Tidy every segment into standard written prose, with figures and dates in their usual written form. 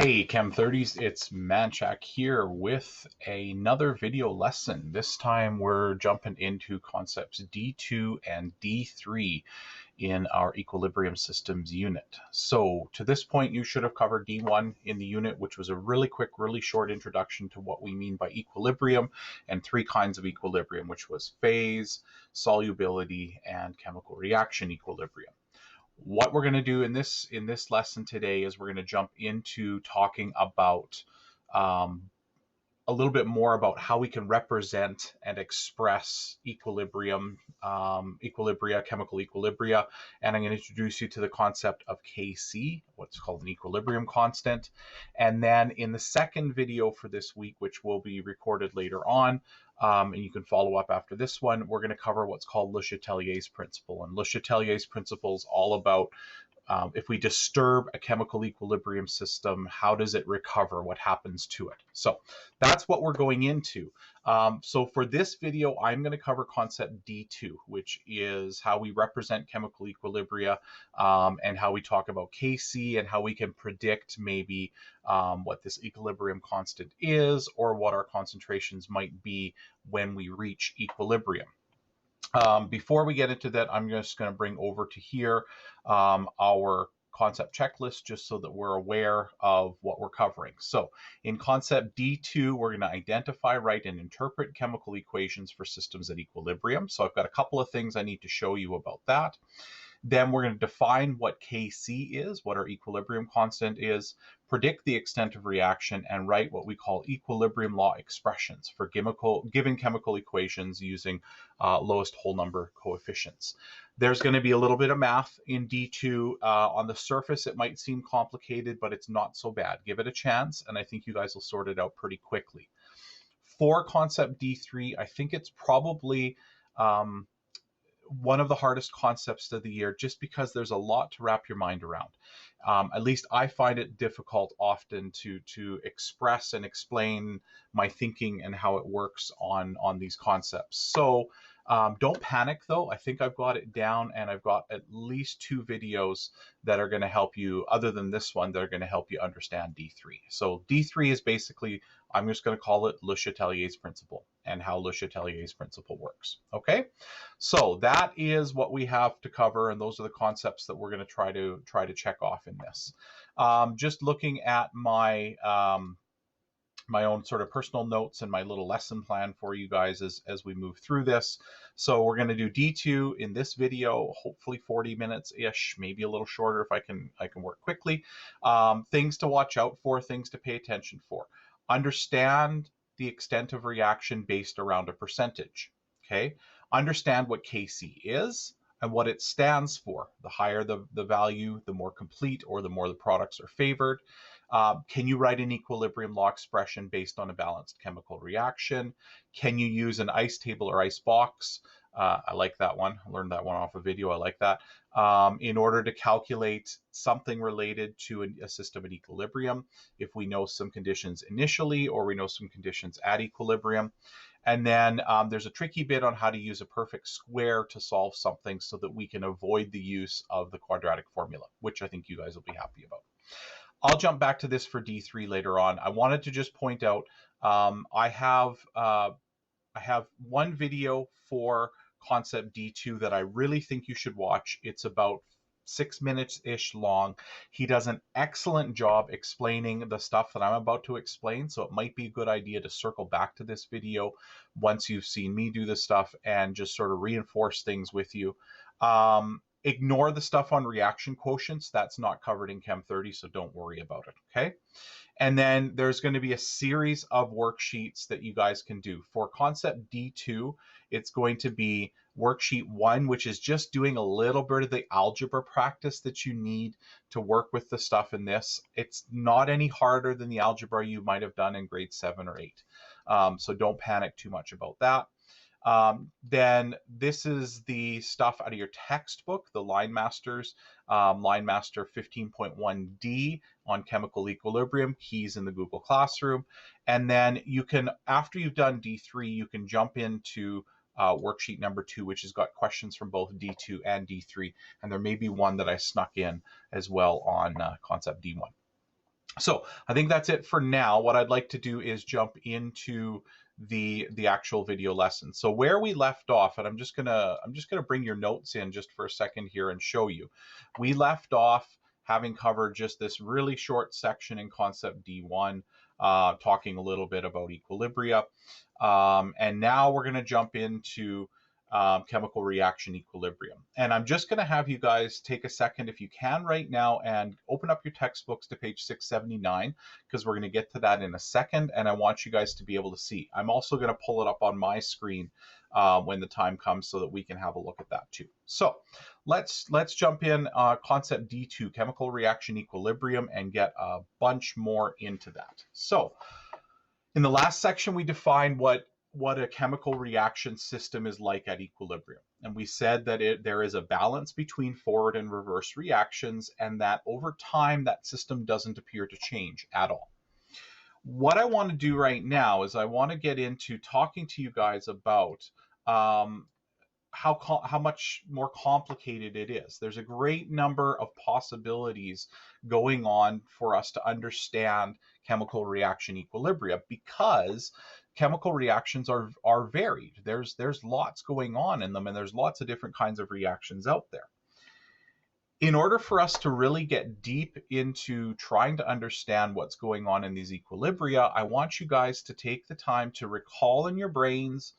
Hey Chem 30s, it's Manchak here with another video lesson. This time we're jumping into concepts D2 and D3 in our equilibrium systems unit. So to this point you should have covered D1 in the unit, which was a really quick, really short introduction to what we mean by equilibrium and three kinds of equilibrium, which was phase, solubility, and chemical reaction equilibrium. What we're going to do in this lesson today is we're going to jump into talking about um, a little bit more about how we can represent and express equilibrium, equilibria, chemical equilibria, and I'm going to introduce you to the concept of Kc, what's called an equilibrium constant. And then in the second video for this week, which will be recorded later on, and you can follow up after this one, we're going to cover what's called Le Chatelier's principle. And Le Chatelier's principle is all about if we disturb a chemical equilibrium system, how does it recover? What happens to it? So that's what we're going into. So for this video, I'm going to cover concept D2, which is how we represent chemical equilibria, and how we talk about Kc and how we can predict maybe what this equilibrium constant is, or what our concentrations might be when we reach equilibrium. Before we get into that, I'm just going to bring over to here our concept checklist, just so that we're aware of what we're covering. So in concept D2, we're going to identify, write, and interpret chemical equations for systems at equilibrium. So I've got a couple of things I need to show you about that. Then we're going to define what Kc is, what our equilibrium constant is, predict the extent of reaction, and write what we call equilibrium law expressions for given chemical equations using lowest whole number coefficients. There's going to be a little bit of math in D2. On the surface, it might seem complicated, but it's not so bad. Give it a chance, and I think you guys will sort it out pretty quickly. For concept D3, I think it's probably one of the hardest concepts of the year, just because there's a lot to wrap your mind around. At least I find it difficult often to express and explain my thinking and how it works on these concepts. So don't panic though. I think I've got it down, and I've got at least two videos that are going to help you, other than this one, that are going to help you understand D3. So D3 is basically, I'm just going to call it Le Chatelier's principle, and how Le Chatelier's principle works. Okay, so that is what we have to cover, and those are the concepts that we're going to try to check off in this. Just looking at my my own sort of personal notes and my little lesson plan for you guys as we move through this. So we're going to do D2 in this video, hopefully 40 minutes ish, maybe a little shorter if I can work quickly. Things to watch out for, things to pay attention for. Understand the extent of reaction based around a percentage. Okay, understand what Kc is and what it stands for. The higher the value, the more complete, or the more the products are favored. Can you write an equilibrium law expression based on a balanced chemical reaction? Can you use an ice table or ice box? I like that one. I learned that one off a video. I like that. In order to calculate something related to a system at equilibrium, if we know some conditions initially, or we know some conditions at equilibrium. And then there's a tricky bit on how to use a perfect square to solve something, so that we can avoid the use of the quadratic formula, which I think you guys will be happy about. I'll jump back to this for D3 later on. I wanted to just point out I have one video for concept D2 that I really think you should watch. It's about 6 minutes-ish long. He does an excellent job explaining the stuff that I'm about to explain, so it might be a good idea to circle back to this video once you've seen me do this stuff and just sort of reinforce things with you. Ignore the stuff on reaction quotients. That's not covered in Chem 30, so don't worry about it, okay? And then there's going to be a series of worksheets that you guys can do. For concept D2, it's going to be worksheet 1, which is just doing a little bit of the algebra practice that you need to work with the stuff in this. It's not any harder than the algebra you might have done in grade 7 or 8. So don't panic too much about that. Then this is the stuff out of your textbook, the Line Masters, Line Master 15.1D on chemical equilibrium, keys in the Google Classroom. And then you can, after you've done D3, you can jump into worksheet number 2, which has got questions from both D2 and D3. And there may be one that I snuck in as well on concept D1. So I think that's it for now. What I'd like to do is jump into the actual video lesson. So where we left off, and I'm just gonna bring your notes in just for a second here and show you. We left off having covered just this really short section in concept D1, talking a little bit about equilibria, and now we're gonna jump into chemical reaction equilibrium. And I'm just going to have you guys take a second, if you can, right now, and open up your textbooks to page 679, because we're going to get to that in a second, and I want you guys to be able to see. I'm also going to pull it up on my screen when the time comes so that we can have a look at that too. So let's jump in concept D2, chemical reaction equilibrium, and get a bunch more into that. So in the last section, we defined what a chemical reaction system is like at equilibrium. And we said that there is a balance between forward and reverse reactions, and that over time, that system doesn't appear to change at all. What I want to do right now is I want to get into talking to you guys about how much more complicated it is. There's a great number of possibilities going on for us to understand chemical reaction equilibria, because chemical reactions are varied. There's lots going on in them, and there's lots of different kinds of reactions out there. In order for us to really get deep into trying to understand what's going on in these equilibria, I want you guys to take the time to recall in your brains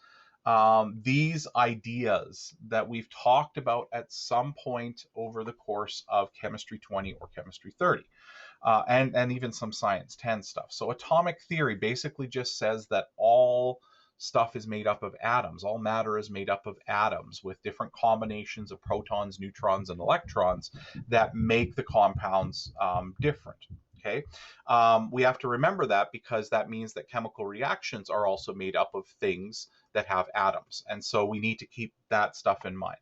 these ideas that we've talked about at some point over the course of Chemistry 20 or Chemistry 30, and even some Science 10 stuff. So atomic theory basically just says that all stuff is made up of atoms. All matter is made up of atoms with different combinations of protons, neutrons, and electrons that make the compounds different. Okay, we have to remember that, because that means that chemical reactions are also made up of things that have atoms. And so we need to keep that stuff in mind.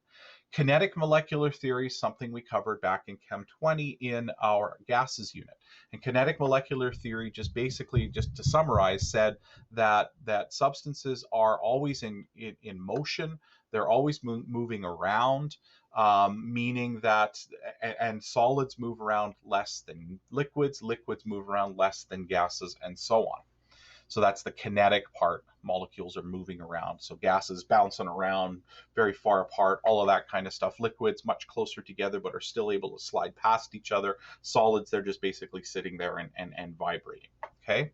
Kinetic molecular theory is something we covered back in Chem 20 in our gases unit. And kinetic molecular theory, just basically, just to summarize, said that substances are always in motion. They're always moving around, meaning that, and solids move around less than liquids, liquids move around less than gases, and so on. So that's the kinetic part. Molecules are moving around. So gases bouncing around very far apart, all of that kind of stuff. Liquids much closer together, but are still able to slide past each other. Solids, they're just basically sitting there and vibrating. Okay.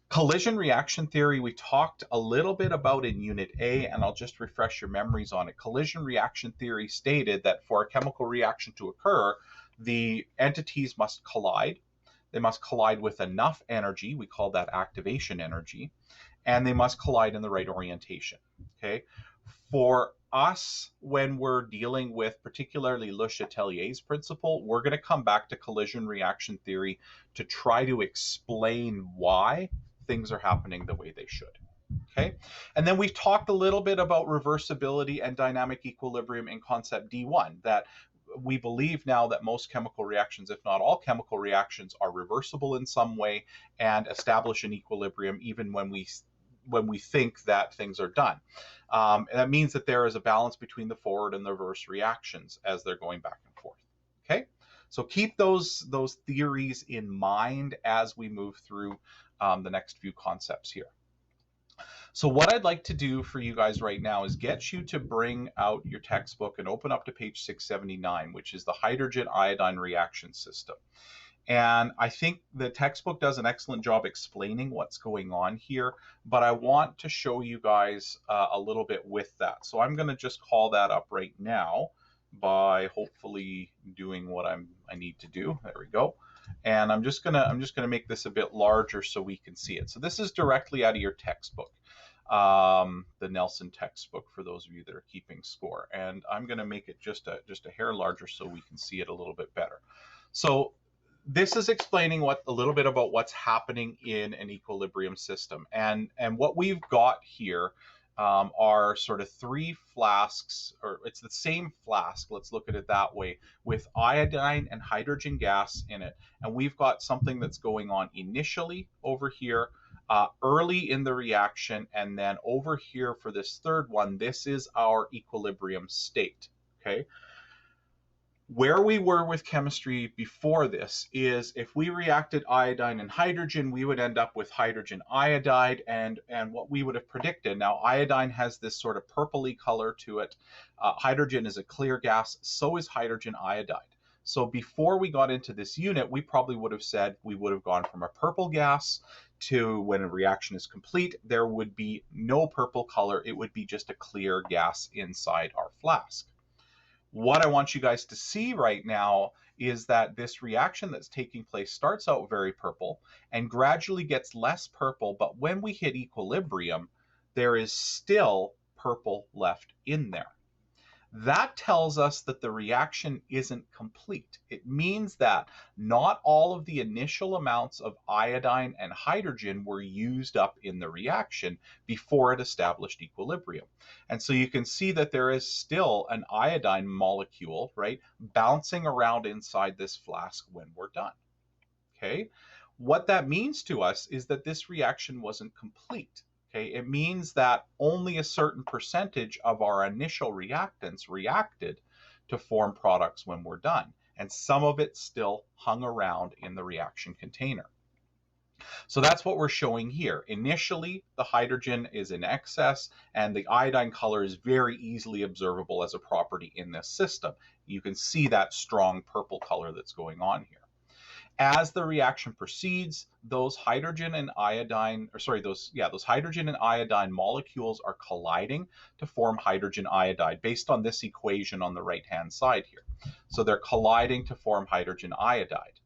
Collision reaction theory, we talked a little bit about in Unit A, and I'll just refresh your memories on it. Collision reaction theory stated that for a chemical reaction to occur, the entities must collide. They must collide with enough energy, we call that activation energy, and they must collide in the right orientation. Okay. For us, when we're dealing with particularly Le Chatelier's principle, we're going to come back to collision reaction theory to try to explain why things are happening the way they should. Okay. And then we've talked a little bit about reversibility and dynamic equilibrium in concept D1, that we believe now that most chemical reactions, if not all chemical reactions, are reversible in some way and establish an equilibrium even when we think that things are done. And that means that there is a balance between the forward and the reverse reactions as they're going back and forth. Okay, so keep those theories in mind as we move through the next few concepts here. So what I'd like to do for you guys right now is get you to bring out your textbook and open up to page 679, which is the hydrogen iodine reaction system. And I think the textbook does an excellent job explaining what's going on here, but I want to show you guys a little bit with that. So I'm going to just call that up right now by hopefully doing what I need to do. There we go. And I'm just gonna make this a bit larger so we can see it. So this is directly out of your textbook, the Nelson textbook, for those of you that are keeping score. And I'm going to make it just a hair larger so we can see it a little bit better. So this is explaining a little bit about what's happening in an equilibrium system, and what we've got here are sort of three flasks, or it's the same flask, let's look at it that way, with iodine and hydrogen gas in it. And we've got something that's going on initially over here, early in the reaction, and then over here for this third one, this is our equilibrium state. Okay. Where we were with chemistry before this is if we reacted iodine and hydrogen, we would end up with hydrogen iodide, and what we would have predicted. Now, iodine has this sort of purpley color to it. Hydrogen is a clear gas, so is hydrogen iodide. So before we got into this unit, we probably would have said we would have gone from a purple gas to, when a reaction is complete, there would be no purple color. It would be just a clear gas inside our flask. What I want you guys to see right now is that this reaction that's taking place starts out very purple and gradually gets less purple, but when we hit equilibrium, there is still purple left in there. That tells us that the reaction isn't complete. It means that not all of the initial amounts of iodine and hydrogen were used up in the reaction before it established equilibrium. And so you can see that there is still an iodine molecule, right, bouncing around inside this flask when we're done. Okay? What that means to us is that this reaction wasn't complete. Okay, it means that only a certain percentage of our initial reactants reacted to form products when we're done, and some of it still hung around in the reaction container. So that's what we're showing here. Initially, the hydrogen is in excess, and the iodine color is very easily observable as a property in this system. You can see that strong purple color that's going on here. As the reaction proceeds, those hydrogen and iodine, those hydrogen and iodine molecules are colliding to form hydrogen iodide based on this equation on the right-hand side here. So they're colliding to form hydrogen iodide.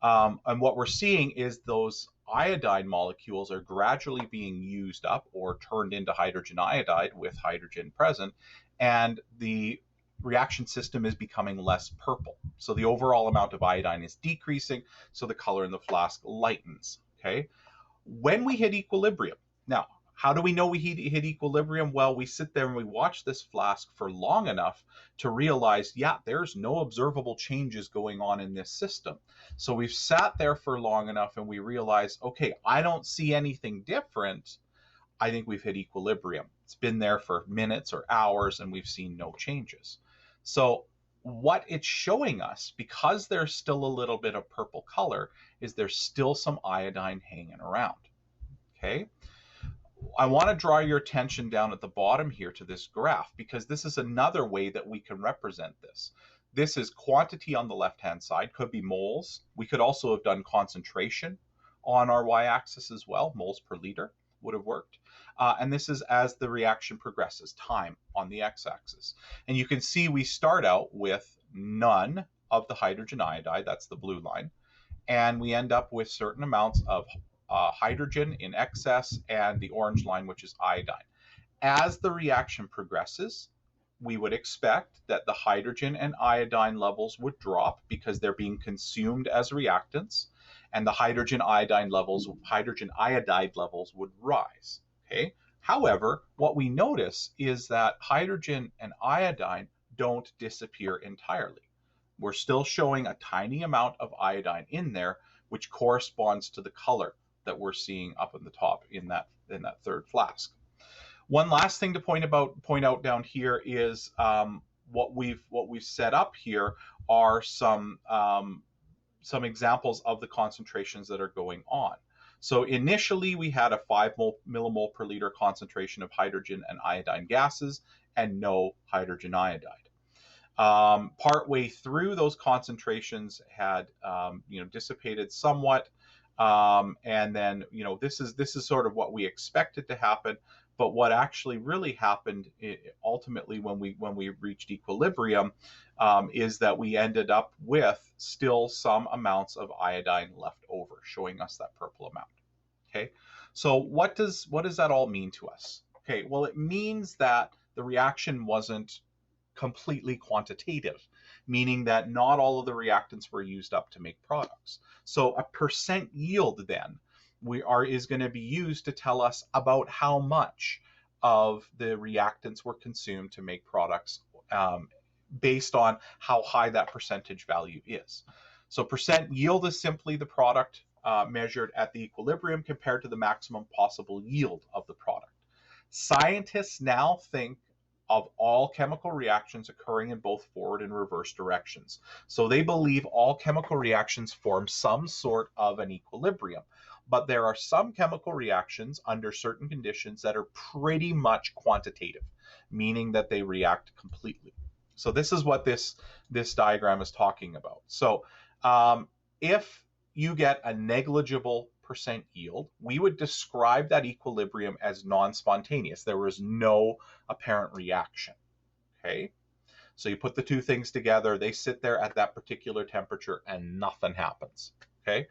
And what we're seeing is those iodine molecules are gradually being used up or turned into hydrogen iodide with hydrogen present, and the reaction system is becoming less purple. So the overall amount of iodine is decreasing, so the color in the flask lightens. Okay. When we hit equilibrium, now, how do we know we hit equilibrium? Well, we sit there and we watch this flask for long enough to realize, yeah, there's no observable changes going on in this system. So we've sat there for long enough and we realize, okay, I don't see anything different. I think we've hit equilibrium. It's been there for minutes or hours and we've seen no changes. So what it's showing us, because there's still a little bit of purple color, is there's still some iodine hanging around. Okay. I want to draw your attention down at the bottom here to this graph, because this is another way that we can represent this. This is quantity on the left-hand side, could be moles. We could also have done concentration on our y-axis as well, moles per liter would have worked. And this is as the reaction progresses, time on the x-axis. And you can see we start out with none of the hydrogen iodide, that's the blue line, and we end up with certain amounts of hydrogen in excess, and the orange line, which is iodine. As the reaction progresses, we would expect that the hydrogen and iodine levels would drop because they're being consumed as reactants, and the hydrogen iodide levels would rise. Okay. However, what we notice is that hydrogen and iodine don't disappear entirely. We're still showing a tiny amount of iodine in there, which corresponds to the color that we're seeing up in the top in that third flask. One last thing to point out down here is what we've set up here are some examples of the concentrations that are going on. So initially we had a 5 millimole per liter concentration of hydrogen and iodine gases and no hydrogen iodide. Partway through, those concentrations had dissipated somewhat, and then this is sort of what we expected to happen. But what actually really happened ultimately when we reached equilibrium is that we ended up with still some amounts of iodine left over, showing us that purple amount. Okay, so what does that all mean to us? Okay, well, it means that the reaction wasn't completely quantitative, meaning that not all of the reactants were used up to make products. So a percent yield then is going to be used to tell us about how much of the reactants were consumed to make products based on how high that percentage value is. So percent yield is simply the product measured at the equilibrium compared to the maximum possible yield of the product. Scientists now think of all chemical reactions occurring in both forward and reverse directions. So they believe all chemical reactions form some sort of an equilibrium. But there are some chemical reactions under certain conditions that are pretty much quantitative, meaning that they react completely. So this is what this diagram is talking about. So if you get a negligible percent yield, we would describe that equilibrium as non-spontaneous. There was no apparent reaction. Okay, so you put the two things together, they sit there at that particular temperature and nothing happens. Okay,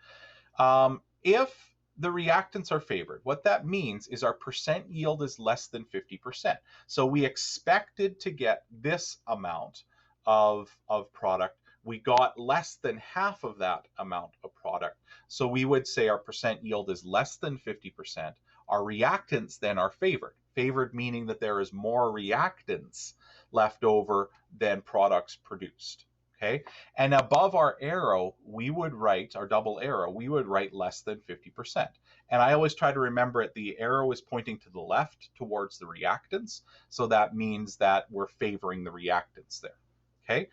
if the reactants are favored, what that means is our percent yield is less than 50%. So we expected to get this amount of product. We got less than half of that amount of product. So we would say our percent yield is less than 50%. Our reactants then are favored. Favored meaning that there is more reactants left over than products produced. Okay, and above our arrow, we would write, our double arrow, we would write less than 50%. And I always try to remember it, the arrow is pointing to the left towards the reactants. So that means that we're favoring the reactants there. Okay,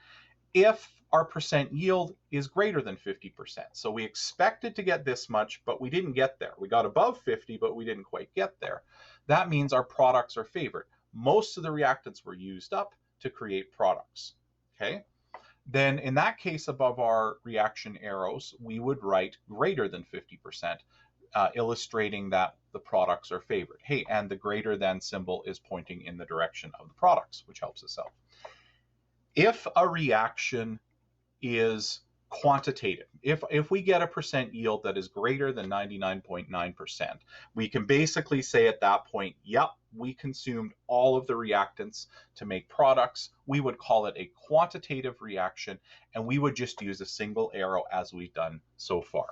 if our percent yield is greater than 50%. So we expected to get this much, but we didn't get there. We got above 50, but we didn't quite get there. That means our products are favored. Most of the reactants were used up to create products. Okay, then in that case, above our reaction arrows, we would write greater than 50%, illustrating that the products are favored. Hey, and the greater than symbol is pointing in the direction of the products, which helps us out. If a reaction is quantitative, if we get a percent yield that is greater than 99.9%, we can basically say at that point, yep, we consumed all of the reactants to make products. We would call it a quantitative reaction, and we would just use a single arrow as we've done so far.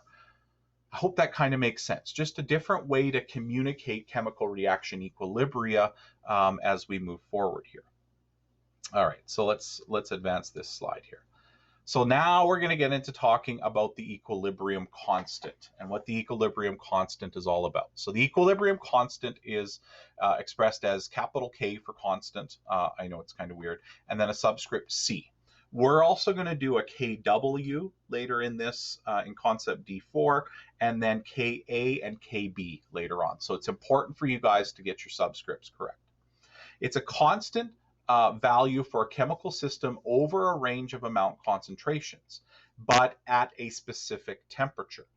I hope that kind of makes sense. Just a different way to communicate chemical reaction equilibria as we move forward here. All right, so let's advance this slide here. So now we're going to get into talking about the equilibrium constant and what the equilibrium constant is all about. So the equilibrium constant is expressed as capital K for constant. I know it's kind of weird. And then a subscript C. We're also going to do a KW later in this, in concept D4, and then KA and KB later on. So it's important for you guys to get your subscripts correct. It's a constant value for a chemical system over a range of amount concentrations, but at a specific temperature.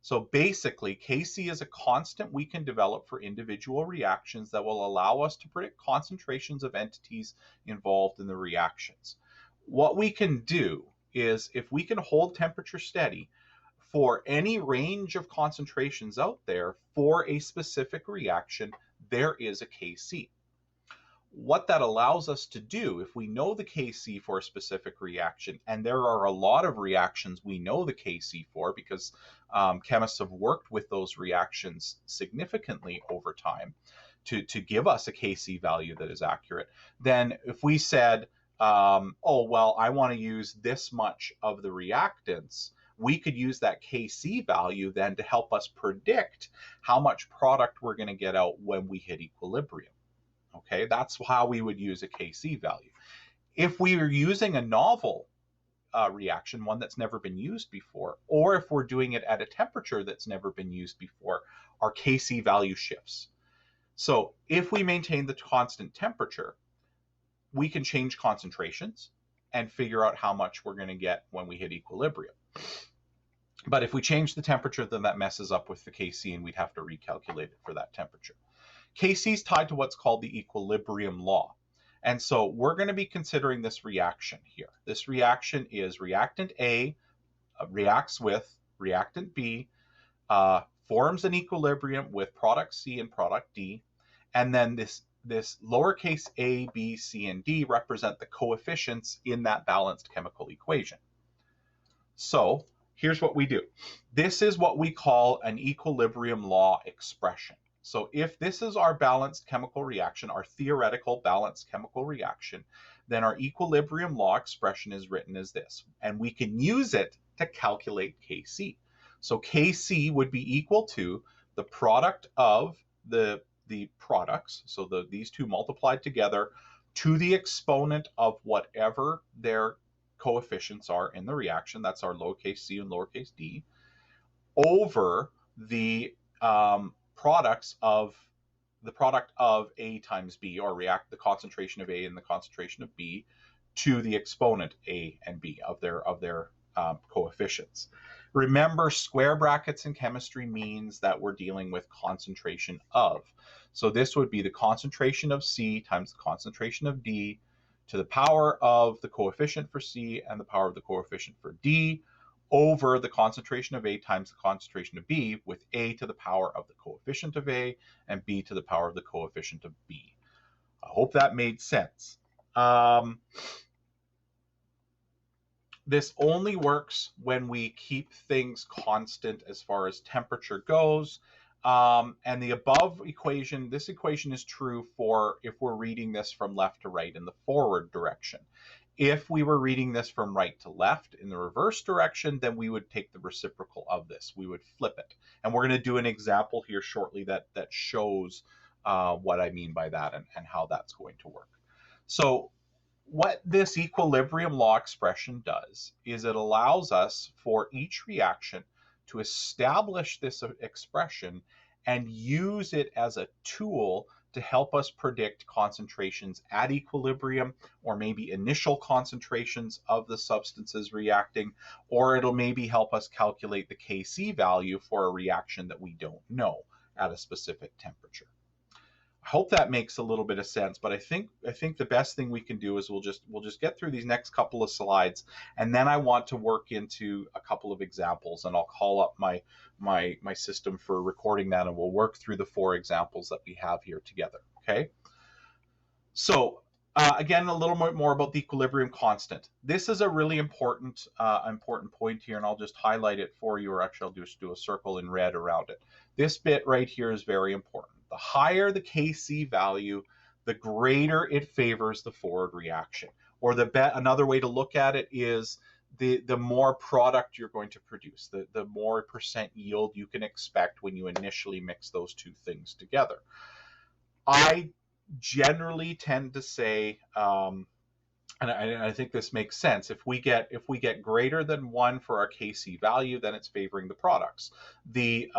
So basically, Kc is a constant we can develop for individual reactions that will allow us to predict concentrations of entities involved in the reactions. What we can do is, if we can hold temperature steady for any range of concentrations out there for a specific reaction, there is a Kc. What that allows us to do, if we know the Kc for a specific reaction, and there are a lot of reactions we know the Kc for because chemists have worked with those reactions significantly over time to give us a Kc value that is accurate, then if we said, oh, well, I want to use this much of the reactants, we could use that Kc value then to help us predict how much product we're going to get out when we hit equilibrium. Okay, that's how we would use a Kc value. If we are using a novel reaction, one that's never been used before, or if we're doing it at a temperature that's never been used before, our Kc value shifts. So if we maintain the constant temperature, we can change concentrations and figure out how much we're going to get when we hit equilibrium. But if we change the temperature, then that messes up with the Kc, and we'd have to recalculate it for that temperature. Kc is tied to what's called the equilibrium law. And so we're going to be considering this reaction here. This reaction is reactant A reacts with reactant B, forms an equilibrium with product C and product D, and then this lowercase a, b, c, and d represent the coefficients in that balanced chemical equation. So here's what we do. This is what we call an equilibrium law expression. So if this is our balanced chemical reaction, our theoretical balanced chemical reaction, then our equilibrium law expression is written as this. And we can use it to calculate Kc. So Kc would be equal to the product of the products, so these two multiplied together, to the exponent of whatever their coefficients are in the reaction, that's our lowercase c and lowercase d, over the product of A times B, or the concentration of A and the concentration of B, to the exponent A and B of their coefficients. Remember, square brackets in chemistry means that we're dealing with concentration of. So this would be the concentration of C times the concentration of D to the power of the coefficient for C and the power of the coefficient for D, over the concentration of A times the concentration of B, with A to the power of the coefficient of A and B to the power of the coefficient of B. I hope that made sense. This only works when we keep things constant as far as temperature goes. And the above equation, this equation is true for if we're reading this from left to right in the forward direction. If we were reading this from right to left in the reverse direction, then we would take the reciprocal of this. We would flip it. And we're going to do an example here shortly that shows what I mean by that and how that's going to work. So what this equilibrium law expression does is it allows us for each reaction to establish this expression and use it as a tool to help us predict concentrations at equilibrium, or maybe initial concentrations of the substances reacting, or it'll maybe help us calculate the Kc value for a reaction that we don't know at a specific temperature. I hope that makes a little bit of sense, but I think the best thing we can do is we'll just get through these next couple of slides, and then I want to work into a couple of examples, and I'll call up my system for recording that, and we'll work through the 4 examples that we have here together. Okay. So again, a little bit more about the equilibrium constant. This is a really important point here, and I'll just highlight it for you, or actually I'll just do a circle in red around it. This bit right here is very important. The higher the Kc value, the greater it favors the forward reaction. Or another way to look at it is the more product you're going to produce, the more % yield you can expect when you initially mix those two things together. I generally tend to say, and I think this makes sense, if we get greater than 1 for our Kc value, then it's favoring the products. The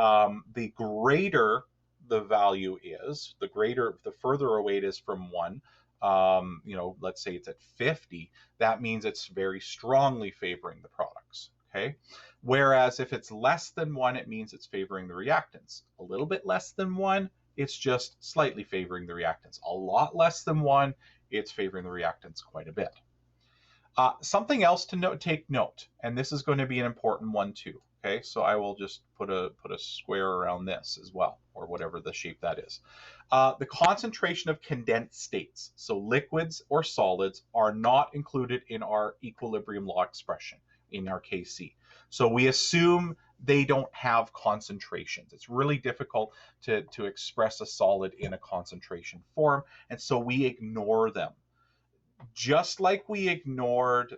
greater the value is, the further away it is from 1, let's say it's at 50, that means it's very strongly favoring the products. Okay. Whereas if it's less than 1, it means it's favoring the reactants. A little bit less than 1, it's just slightly favoring the reactants. A lot less than 1, it's favoring the reactants quite a bit. Something else to take note, and this is going to be an important one too. Okay, so I will just put a square around this as well, or whatever the shape that is. The concentration of condensed states, so liquids or solids, are not included in our equilibrium law expression in our Kc. So we assume they don't have concentrations. It's really difficult to express a solid in a concentration form, and so we ignore them. Just like we ignored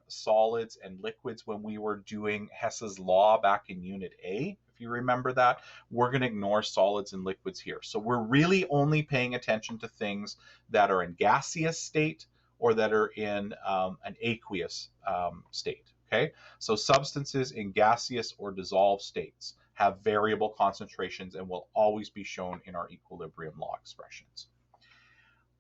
solids and liquids when we were doing Hess's law back in Unit A, if you remember that, we're going to ignore solids and liquids here. So we're really only paying attention to things that are in gaseous state or that are in an aqueous state. Okay, so substances in gaseous or dissolved states have variable concentrations and will always be shown in our equilibrium law expressions.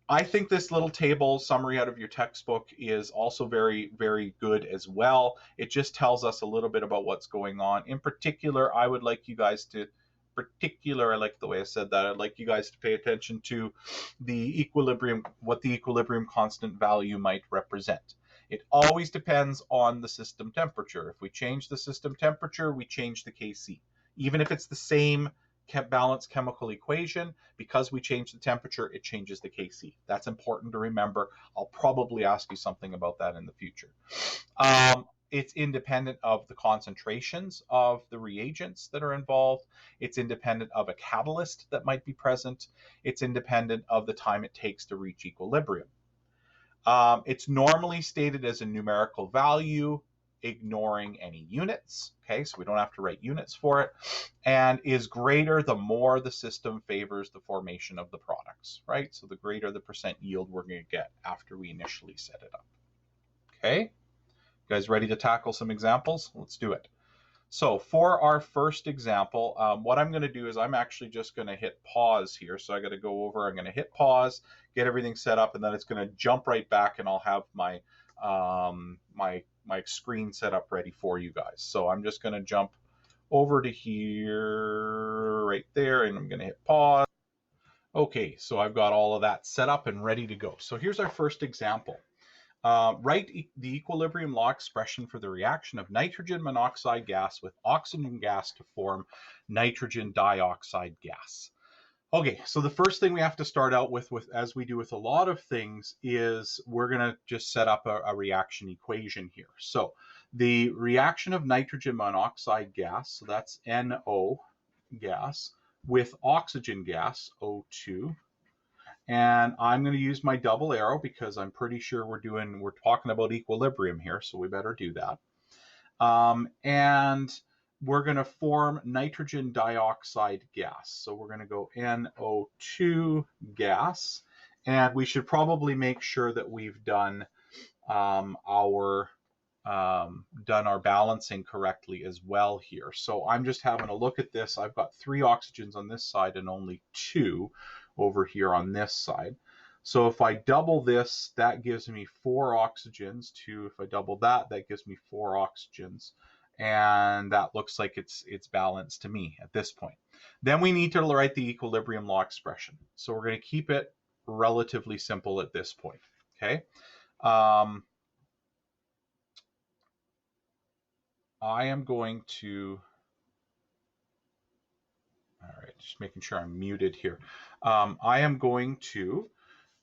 I think this little table summary out of your textbook is also very, very good as well. It just tells us a little bit about what's going on. In particular, I would like you guys to, I like the way I said that, I'd like you guys to pay attention to the equilibrium, what the equilibrium constant value might represent. It always depends on the system temperature. If we change the system temperature, we change the Kc. Even if it's the same balanced chemical equation, because we change the temperature, it changes the Kc. That's important to remember. I'll probably ask you something about that in the future. It's independent of the concentrations of the reagents that are involved. It's independent of a catalyst that might be present. It's independent of the time it takes to reach equilibrium. It's normally stated as a numerical value. ignoring any units, okay, so we don't have to write units for it, and is greater the more the system favors the formation of the products, right? So the greater the percent yield we're going to get after we initially set it up. Okay, you guys ready to tackle some examples? Let's do it. So for our first example, what I'm going to do is I'm actually just going to hit pause here. So I got to go over, I'm going to hit pause, get everything set up, and then it's going to jump right back and I'll have my my screen set up ready for you guys. So I'm just going to jump over to here, right there, and I'm going to hit pause. Okay, so I've got all of that set up and ready to go. So here's our first example. Write the equilibrium law expression for the reaction of nitrogen monoxide gas with oxygen gas to form nitrogen dioxide gas. Okay, so the first thing we have to start out with, as we do with a lot of things, is we're going to just set up a reaction equation here. So the reaction of nitrogen monoxide gas, so that's NO gas, with oxygen gas, O2, and I'm going to use my double arrow because I'm pretty sure we're talking about equilibrium here, so we better do that. And we're going to form nitrogen dioxide gas. So we're going to go NO2 gas, and we should probably make sure that we've done our balancing correctly as well here. So I'm just having a look at this. I've got 3 oxygens on this side and only 2 over here on this side. So if I double this, that gives me 4 oxygens. If I double that, that gives me 4 oxygens. And that looks like it's balanced to me at this point. Then we need to write the equilibrium law expression. So we're going to keep it relatively simple at this point. Okay. I am going to, all right, just making sure I'm muted here. I am going to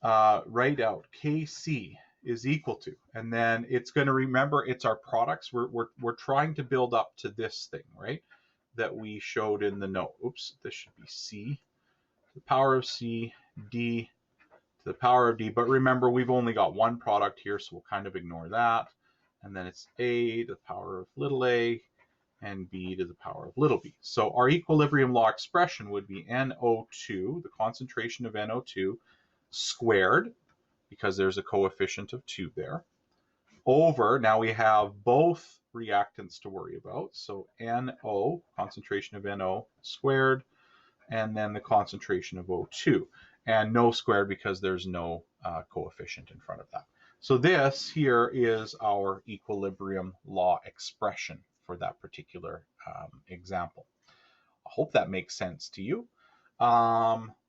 write out Kc is equal to, and then it's going to remember it's our products. We're trying to build up to this thing, right, that we showed in the note. Oops, this should be C to the power of C, D to the power of D. But remember, we've only got one product here, so we'll kind of ignore that. And then it's A to the power of little a, and b to the power of little b. So our equilibrium law expression would be NO2, the concentration of NO2, squared, because there's a coefficient of 2 there, over, now we have both reactants to worry about, so NO, concentration of NO squared, and then the concentration of O2, and no squared because there's no coefficient in front of that. So this here is our equilibrium law expression for that particular example. I hope that makes sense to you.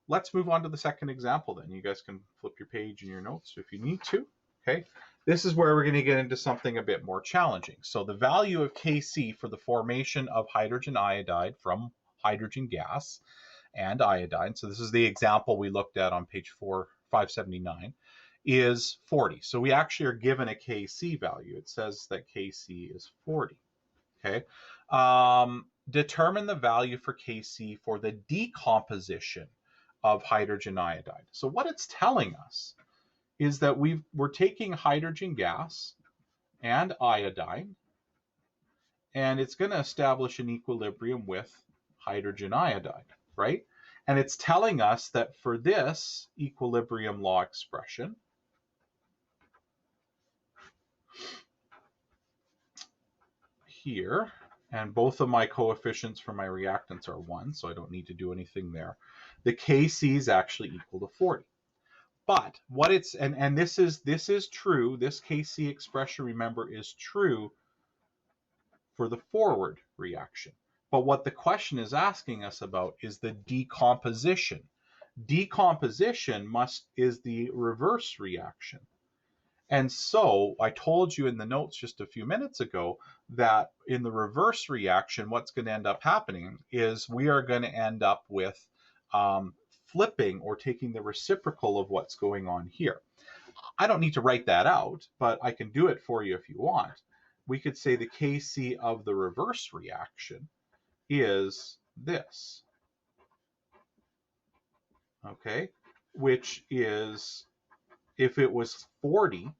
Let's move on to the second example then. You guys can flip your page in your notes if you need to. Okay, this is where we're going to get into something a bit more challenging. So the value of Kc for the formation of hydrogen iodide from hydrogen gas and iodine, so this is the example we looked at on page 579, is 40. So we actually are given a Kc value. It says that Kc is 40. Okay. Determine the value for Kc for the decomposition of hydrogen iodide. So what it's telling us is that we're taking hydrogen gas and iodine, and it's going to establish an equilibrium with hydrogen iodide, right? And it's telling us that for this equilibrium law expression, here, and both of my coefficients for my reactants are 1, so I don't need to do anything there. The Kc is actually equal to 40. But what it's, and this is true, this Kc expression, remember, is true for the forward reaction. But what the question is asking us about is the decomposition. Decomposition is the reverse reaction. And so I told you in the notes just a few minutes ago that in the reverse reaction, what's going to end up happening is we are going to end up with flipping or taking the reciprocal of what's going on here. I don't need to write that out, but I can do it for you if you want. We could say the Kc of the reverse reaction is this, okay, which is, if it was 40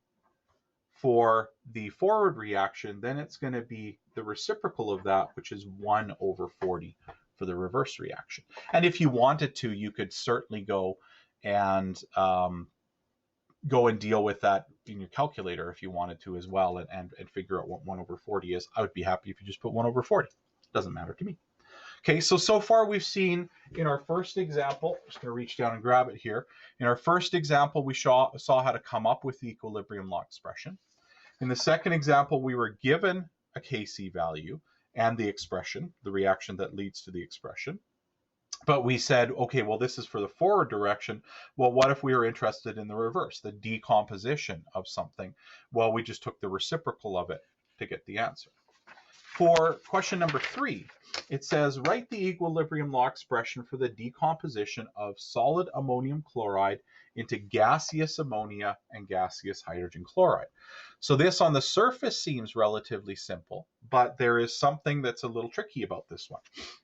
For the forward reaction, then it's going to be the reciprocal of that, which is 1 over 40 for the reverse reaction. And if you wanted to, you could certainly go and deal with that in your calculator if you wanted to as well, and figure out what 1 over 40 is. I would be happy if you just put 1 over 40. Doesn't matter to me. Okay, so far we've seen in our first example, I'm just going to reach down and grab it here. In our first example, we saw how to come up with the equilibrium law expression. In the second example, we were given a Kc value and the expression, the reaction that leads to the expression. But we said, okay, well, this is for the forward direction. Well, what if we were interested in the reverse, the decomposition of something? Well, we just took the reciprocal of it to get the answer. For question number 3, it says, write the equilibrium law expression for the decomposition of solid ammonium chloride into gaseous ammonia and gaseous hydrogen chloride. So this on the surface seems relatively simple, but there is something that's a little tricky about this one.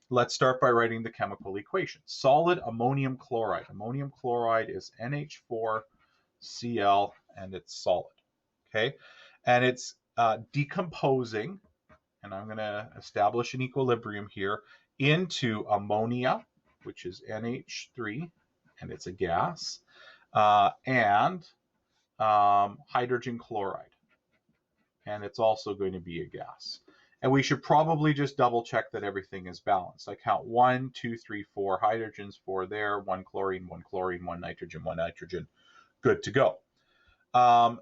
Let's start by writing the chemical equation. Solid ammonium chloride. Ammonium chloride is NH4Cl, and it's solid. Okay, and it's decomposing, and I'm going to establish an equilibrium here, into ammonia, which is NH3, and it's a gas, and hydrogen chloride, and it's also going to be a gas. And we should probably just double check that everything is balanced. I count 1, 2, 3, 4 hydrogens, 4 there, 1 chlorine, 1 chlorine, 1 nitrogen, 1 nitrogen. Good to go.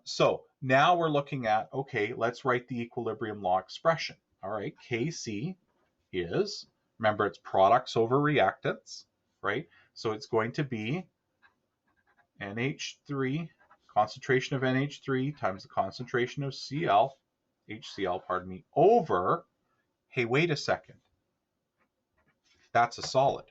So now we're looking at, okay, let's write the equilibrium law expression. All right, Kc is, remember, it's products over reactants, right? So it's going to be NH3, concentration of NH3 times the concentration of HCl, pardon me, over, hey, wait a second, that's a solid.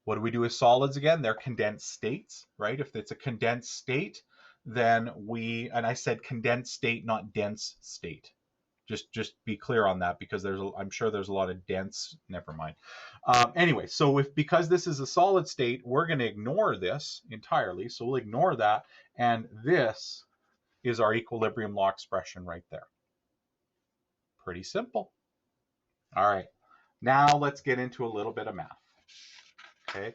What do we do with solids again? They're condensed states, right? If it's a condensed state, then and I said condensed state, not dense state. Just be clear on that, because I'm sure there's a lot of dense, never mind. Anyway, so because this is a solid state, we're going to ignore this entirely. So we'll ignore that. And this is our equilibrium law expression right there. Pretty simple. All right. Now let's get into a little bit of math. Okay.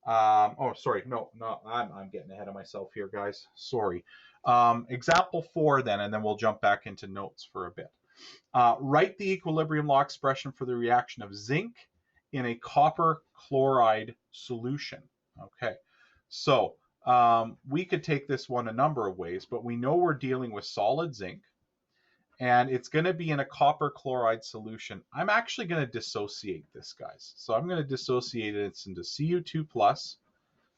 Oh, sorry. No, I'm getting ahead of myself here, guys. Sorry. Example 4 then, and then we'll jump back into notes for a bit. Write the equilibrium law expression for the reaction of zinc in a copper chloride solution. Okay, so we could take this one a number of ways, but we know we're dealing with solid zinc, and it's going to be in a copper chloride solution. I'm actually going to dissociate this, guys. So I'm going to dissociate it into Cu2+,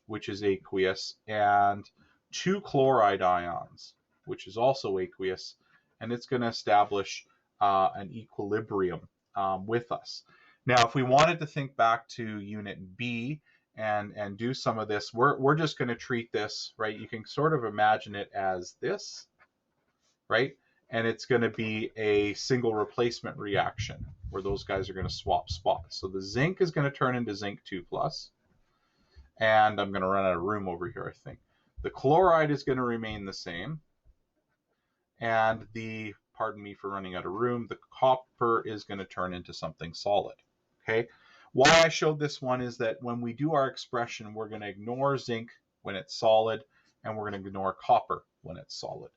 which is aqueous, and 2 chloride ions, which is also aqueous, and it's going to establish an equilibrium with us. Now, if we wanted to think back to Unit B and do some of this, we're just going to treat this, right? You can sort of imagine it as this, right? And it's going to be a single replacement reaction where those guys are going to swap spots. So the zinc is going to turn into zinc 2+, and I'm going to run out of room over here, I think. The chloride is going to remain the same, and pardon me for running out of room, the copper is going to turn into something solid. Okay. Why I showed this one is that when we do our expression, we're going to ignore zinc when it's solid, and we're going to ignore copper when it's solid.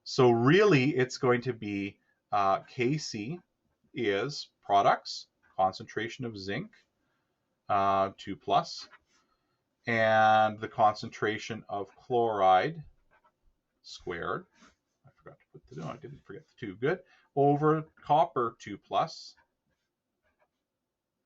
So really, it's going to be Kc is products, concentration of zinc, 2+, and the concentration of chloride squared. I forgot to put the, no, I didn't forget the 2, good, over copper 2+,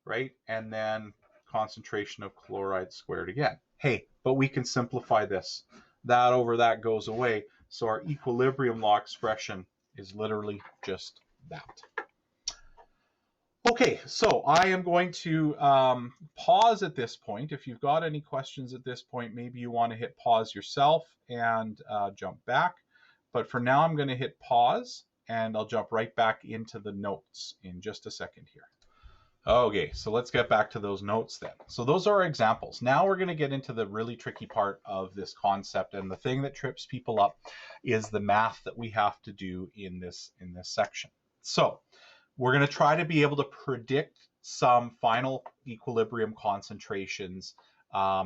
right? And then concentration of chloride squared again. Hey, but we can simplify this. That over that goes away. So our equilibrium law expression is literally just that. Okay, so I am going to pause at this point. If you've got any questions at this point, maybe you want to hit pause yourself and jump back. But for now, I'm going to hit pause, and I'll jump right back into the notes in just a second here. Okay, so let's get back to those notes then. So those are examples. Now we're going to get into the really tricky part of this concept, and the thing that trips people up is the math that we have to do in this section. So we're going to try to be able to predict some final equilibrium concentrations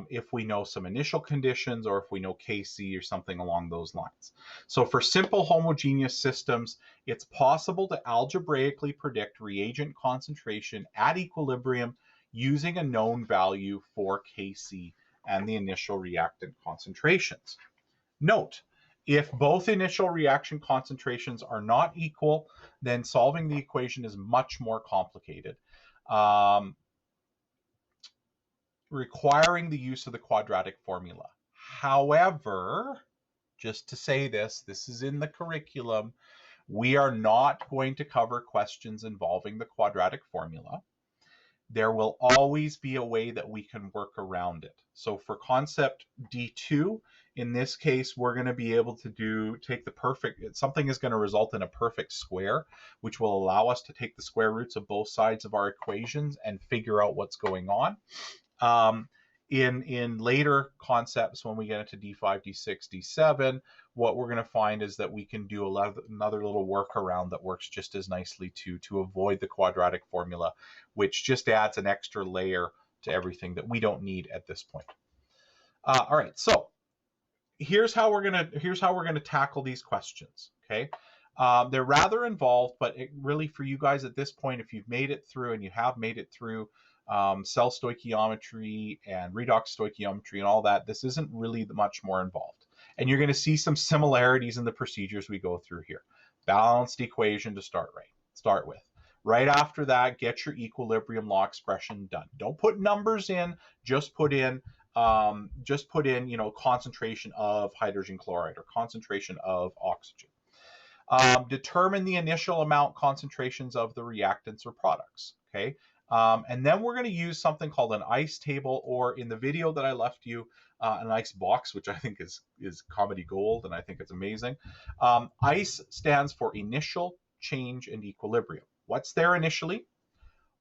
if we know some initial conditions or if we know Kc or something along those lines. So for simple homogeneous systems, it's possible to algebraically predict reagent concentration at equilibrium using a known value for Kc and the initial reactant concentrations. Note, if both initial reaction concentrations are not equal, then solving the equation is much more complicated, requiring the use of the quadratic formula. However, just to say this is in the curriculum, we are not going to cover questions involving the quadratic formula. There will always be a way that we can work around it. So for concept D2, in this case, we're going to be able to take the perfect, something is going to result in a perfect square, which will allow us to take the square roots of both sides of our equations and figure out what's going on. In later concepts, when we get into D5, D6, D7, what we're going to find is that we can do another little workaround that works just as nicely to avoid the quadratic formula, which just adds an extra layer to everything that we don't need at this point. All right, so here's how we're gonna tackle these questions. Okay, they're rather involved, but really for you guys at this point, if you've made it through and you have made it through cell stoichiometry and redox stoichiometry and all that, this isn't really much more involved. And you're going to see some similarities in the procedures we go through here. Balanced equation to start with. Right after that, get your equilibrium law expression done. Don't put numbers in, just put in concentration of hydrogen chloride or concentration of oxygen. Determine the initial amount concentrations of the reactants or products. Okay. And then we're going to use something called an ICE table, or in the video that I left you, an ICE box, which I think is comedy gold, and I think it's amazing. ICE stands for initial, change, and equilibrium. What's there initially?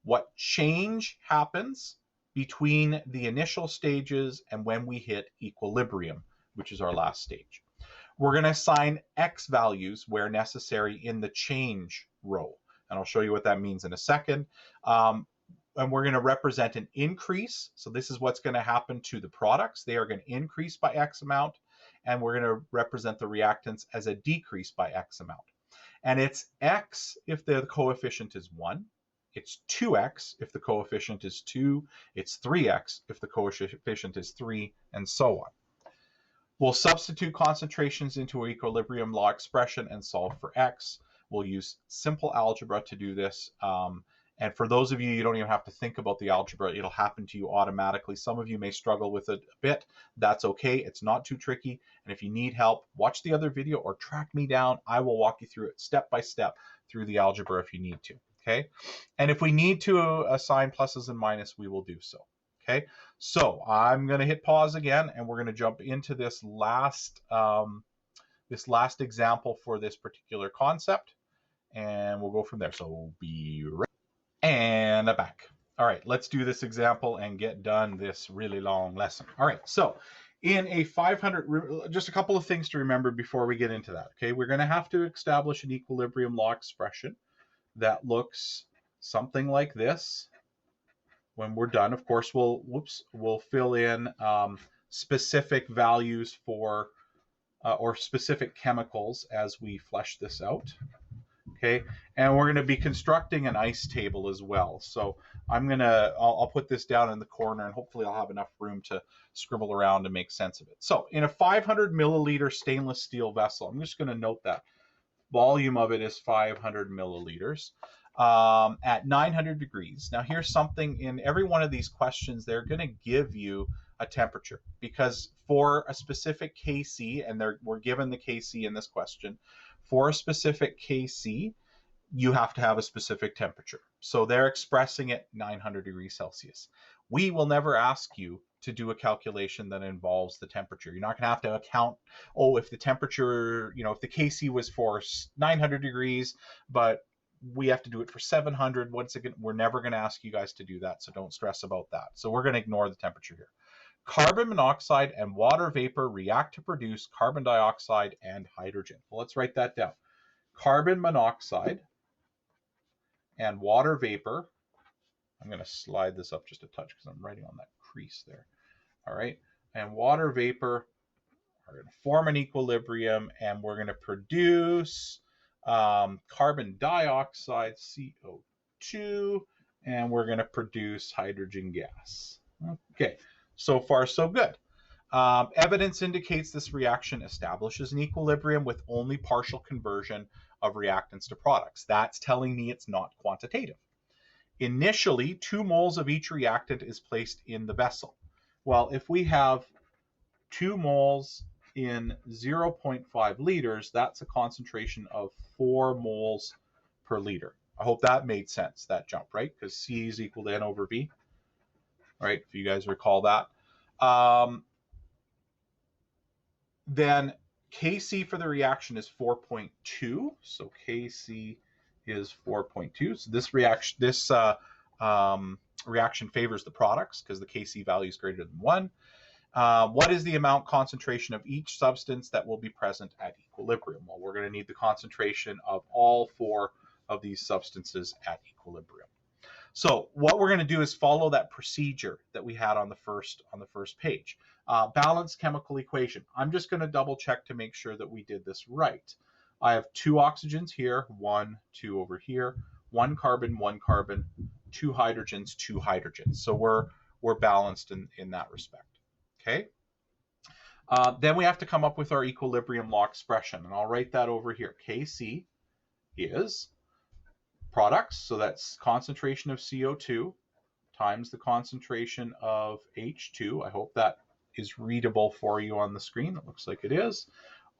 What change happens between the initial stages and when we hit equilibrium, which is our last stage. We're going to assign X values where necessary in the change row. And I'll show you what that means in a second. And we're going to represent an increase. So this is what's going to happen to the products. They are going to increase by X amount. And we're going to represent the reactants as a decrease by X amount. And it's X if the coefficient is 1. It's 2X if the coefficient is 2. It's 3X if the coefficient is 3, and so on. We'll substitute concentrations into an equilibrium law expression and solve for X. We'll use simple algebra to do this. And for those of you, you don't even have to think about the algebra. It'll happen to you automatically. Some of you may struggle with it a bit. That's okay. It's not too tricky. And if you need help, watch the other video or track me down. I will walk you through it step by step through the algebra if you need to. Okay. And if we need to assign pluses and minuses, we will do so. Okay. So I'm going to hit pause again, and we're going to jump into this last example for this particular concept, and we'll go from there. So be right. And back. All right, let's do this example and get done this really long lesson. All right, so in a 500, just a couple of things to remember before we get into that. Okay, we're going to have to establish an equilibrium law expression that looks something like this. When we're done, of course, we'll fill in specific values for or specific chemicals as we flesh this out. Okay, and we're going to be constructing an ICE table as well. So I'll put this down in the corner, and hopefully I'll have enough room to scribble around and make sense of it. So in a 500 milliliter stainless steel vessel, I'm just going to note that volume of it is 500 milliliters at 900 degrees. Now here's something, in every one of these questions, they're going to give you a temperature, because for a specific Kc, and we're given the Kc in this question, for a specific Kc, you have to have a specific temperature. So they're expressing it 900 degrees Celsius. We will never ask you to do a calculation that involves the temperature. You're not going to account, if the temperature, if the Kc was for 900 degrees, but we have to do it for 700. Once again, we're never going to ask you guys to do that, so don't stress about that. So we're going to ignore the temperature here. Carbon monoxide and water vapor react to produce carbon dioxide and hydrogen. Well, let's write that down. Carbon monoxide and water vapor. I'm going to slide this up just a touch because I'm writing on that crease there. All right. And water vapor are going to form an equilibrium, and we're going to produce carbon dioxide, CO2, and we're going to produce hydrogen gas. Okay, so far so good. Evidence indicates this reaction establishes an equilibrium with only partial conversion of reactants to products. That's telling me it's not quantitative. Initially, 2 moles of each reactant is placed in the vessel. Well, if we have 2 moles in 0.5 liters, that's a concentration of 4 moles per liter. I hope that made sense, that jump, right? Because C is equal to N over V, right? If you guys recall that. Then Kc for the reaction is 4.2. So Kc is 4.2. So this reaction favors the products because the Kc value is greater than 1. What is the amount concentration of each substance that will be present at equilibrium? Well, we're going to need the concentration of all 4 of these substances at equilibrium. So what we're going to do is follow that procedure that we had on the first page. Balanced chemical equation. I'm just going to double check to make sure that we did this right. I have 2 oxygens here, 1, 2 over here, 1 carbon, 1 carbon, 2 hydrogens, 2 hydrogens. So we're balanced in that respect. Okay. Then we have to come up with our equilibrium law expression, and I'll write that over here. Kc is products, so that's concentration of CO2 times the concentration of H2. I hope that is readable for you on the screen. It looks like it is.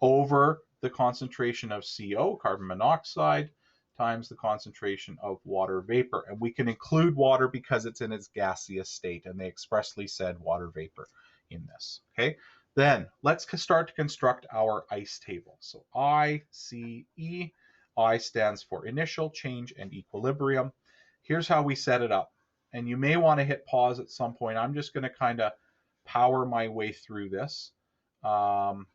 Over the concentration of CO, carbon monoxide, times the concentration of water vapor. And we can include water because it's in its gaseous state, and they expressly said water vapor in this. Okay, then let's start to construct our ICE table. So ICE, I stands for initial, change, and equilibrium. Here's how we set it up. And you may want to hit pause at some point. I'm just going to kind of power my way through this. And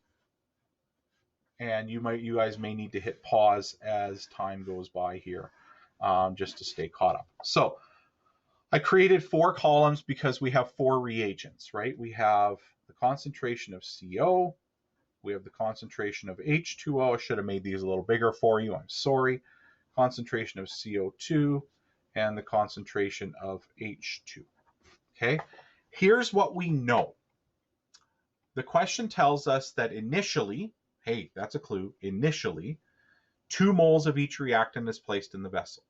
you guys may need to hit pause as time goes by here, just to stay caught up. So I created 4 columns because we have 4 reagents, right? We have the concentration of CO, we have the concentration of H2O. I should have made these a little bigger for you, I'm sorry. Concentration of CO2 and the concentration of H2. Okay, here's what we know. The question tells us that initially, hey, that's a clue, initially, 2 moles of each reactant is placed in the vessel.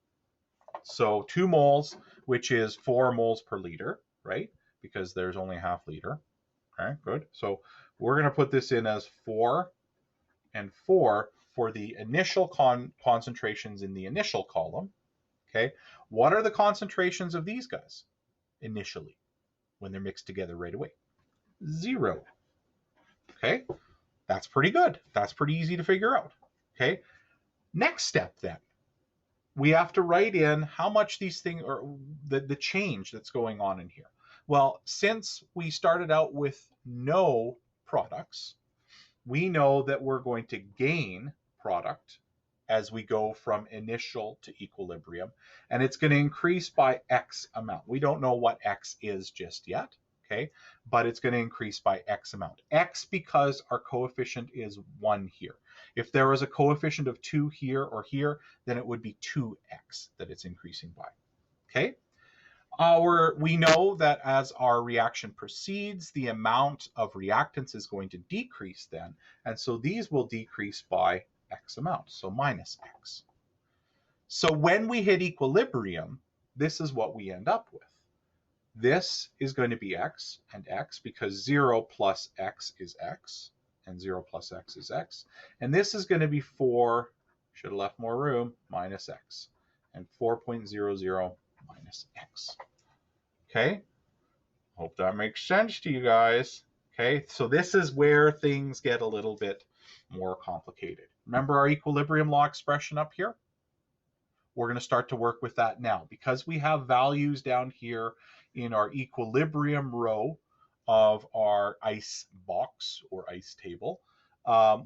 So 2 moles, which is 4 moles per liter, right? Because there's only a half liter. Okay, good. So we're going to put this in as 4 and 4 for the initial concentrations in the initial column. Okay, what are the concentrations of these guys initially when they're mixed together right away? 0. Okay, that's pretty good. That's pretty easy to figure out. Okay, next step then. We have to write in how much these things, or the change that's going on in here. Well, since we started out with no products, we know that we're going to gain product as we go from initial to equilibrium, and it's going to increase by X amount. We don't know what X is just yet, okay, but it's going to increase by X amount. X because our coefficient is 1 here. If there was a coefficient of 2 here or here, then it would be 2x that it's increasing by. Okay? We know that as our reaction proceeds, the amount of reactants is going to decrease then, and so these will decrease by X amount, so minus X. So when we hit equilibrium, this is what we end up with. This is going to be X and X because 0 plus X is X. And 0 plus X is X. And this is going to be 4, should have left more room, minus X. And 4.00 minus X. Okay? Hope that makes sense to you guys. Okay? So this is where things get a little bit more complicated. Remember our equilibrium law expression up here? we're going to start to work with that now. Because we have values down here in our equilibrium row of our ICE box or ICE table,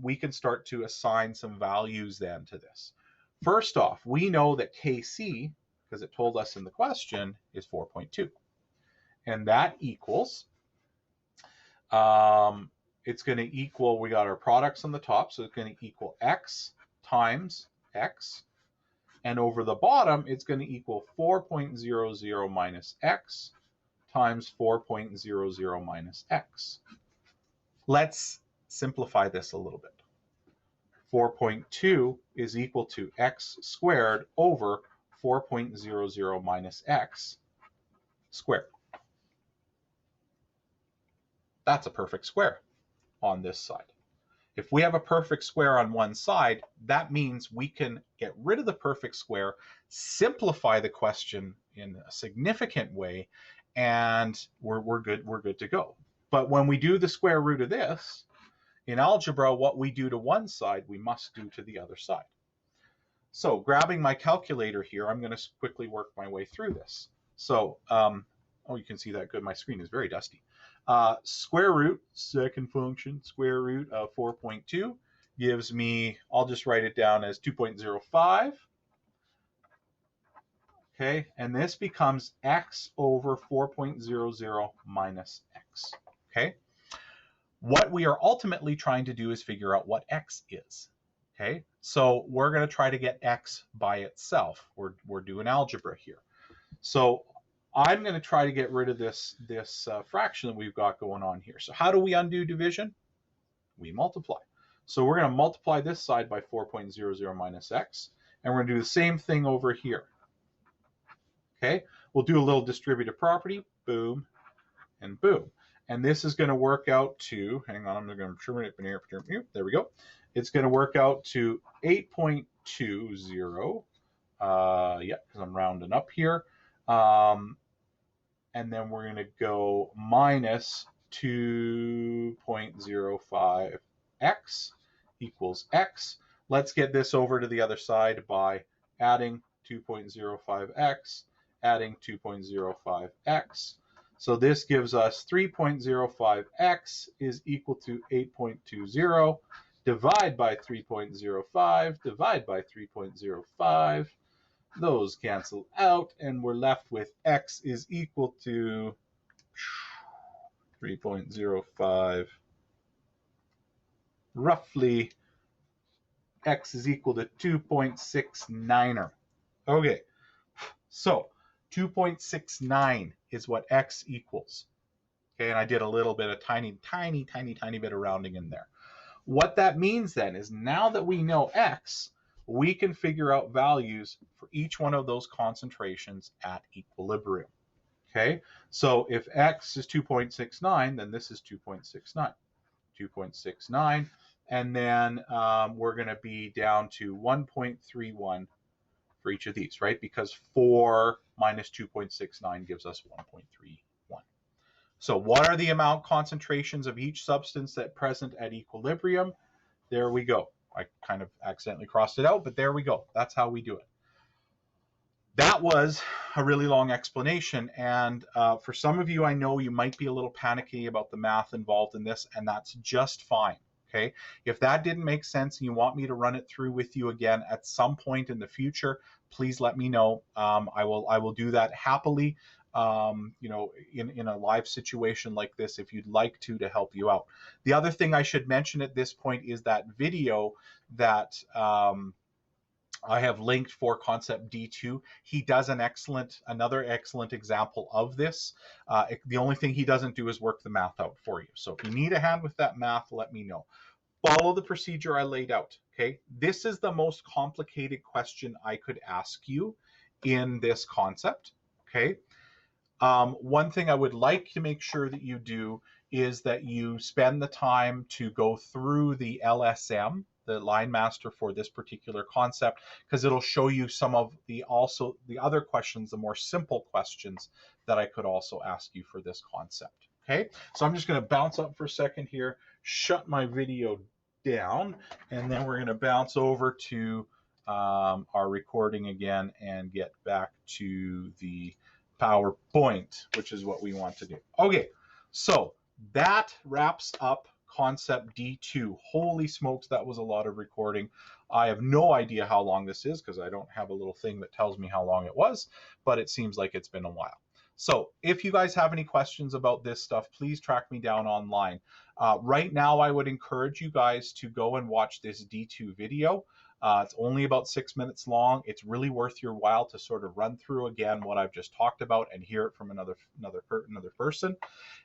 we can start to assign some values then to this. First off, we know that Kc, because it told us in the question, is 4.2. And that equals, it's going to equal, we got our products on the top, so it's going to equal x times x. And over the bottom, it's going to equal 4.00 minus x times 4.00 minus x. Let's simplify this a little bit. 4.2 is equal to x squared over 4.00 minus x squared. That's a perfect square on this side. If we have a perfect square on one side, that means we can get rid of the perfect square, simplify the question in a significant way, and we're good to go. But when we do the square root of this, in algebra, what we do to one side, we must do to the other side. So grabbing my calculator here, I'm going to quickly work my way through this. So, oh, you can see that good. My screen is very dusty. Square root, second function, square root of 4.2 gives me, I'll just write it down as 2.05. Okay, and this becomes x over 4.00 minus x. Okay, what we are ultimately trying to do is figure out what x is. Okay, so we're going to try to get x by itself. We're doing algebra here. So I'm going to try to get rid of this fraction that we've got going on here. So how do we undo division? We multiply. So we're going to multiply this side by 4.00 minus x, and we're going to do the same thing over here. Okay, we'll do a little distributive property, boom, and boom. And this is going to work out to, hang on, I'm going to terminate here. There we go. It's going to work out to 8.20, yeah, because I'm rounding up here. And then we're going to go minus 2.05x equals x. Let's get this over to the other side by adding 2.05x, adding 2.05x. So this gives us 3.05x is equal to 8.20. Divide by 3.05, divide by 3.05. Those cancel out, and we're left with x is equal to 3.05. Roughly, x is equal to 2.69. Okay, so 2.69 is what x equals. Okay, and I did a little bit of tiny bit of rounding in there. What that means then is now that we know x, we can figure out values for each one of those concentrations at equilibrium. Okay, so if x is 2.69, then this is 2.69. 2.69, and then we're going to be down to 1.31 for each of these, right? Because 4 minus 2.69 gives us 1.31. So what are the amount concentrations of each substance that present at equilibrium? There we go. I kind of accidentally crossed it out, but there we go. That's how we do it. That was a really long explanation, and for some of you, I know you might be a little panicky about the math involved in this, and that's just fine. Okay, if that didn't make sense and you want me to run it through with you again at some point in the future, please let me know. I will do that happily. You know, in a live situation like this, if you'd like to help you out. The other thing I should mention at this point is that video that I have linked for Concept D2. He does another excellent example of this. The only thing he doesn't do is work the math out for you. So if you need a hand with that math, let me know. Follow the procedure I laid out, okay? This is the most complicated question I could ask you in this concept, okay? One thing I would like to make sure that you do is that you spend the time to go through the LSM, the line master for this particular concept, because it'll show you some of the other questions, the more simple questions that I could also ask you for this concept. Okay, so I'm just going to bounce up for a second here, shut my video down, and then we're going to bounce over to our recording again and get back to the PowerPoint, which is what we want to do. Okay, so that wraps up concept D2. Holy smokes, that was a lot of recording. I have no idea how long this is because I don't have a little thing that tells me how long it was, but it seems like it's been a while. So if you guys have any questions about this stuff, please track me down online. Right now, I would encourage you guys to go and watch this D2 video. It's only about 6 minutes long. It's really worth your while to sort of run through again what I've just talked about and hear it from another person.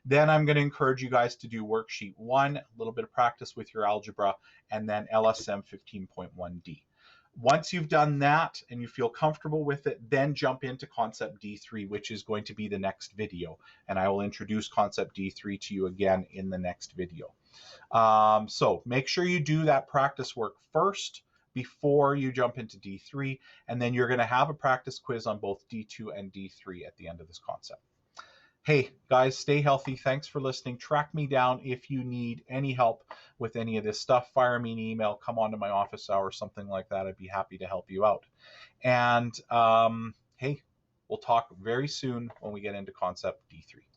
Then I'm going to encourage you guys to do worksheet 1, a little bit of practice with your algebra, and then LSM 15.1D. Once you've done that and you feel comfortable with it, then jump into concept D3, which is going to be the next video. And I will introduce concept D3 to you again in the next video. So make sure you do that practice work first before you jump into D3, and then you're going to have a practice quiz on both D2 and D3 at the end of this concept. Hey, guys, stay healthy. Thanks for listening. Track me down if you need any help with any of this stuff. Fire me an email. Come on to my office hour, something like that. I'd be happy to help you out. And hey, we'll talk very soon when we get into concept D3.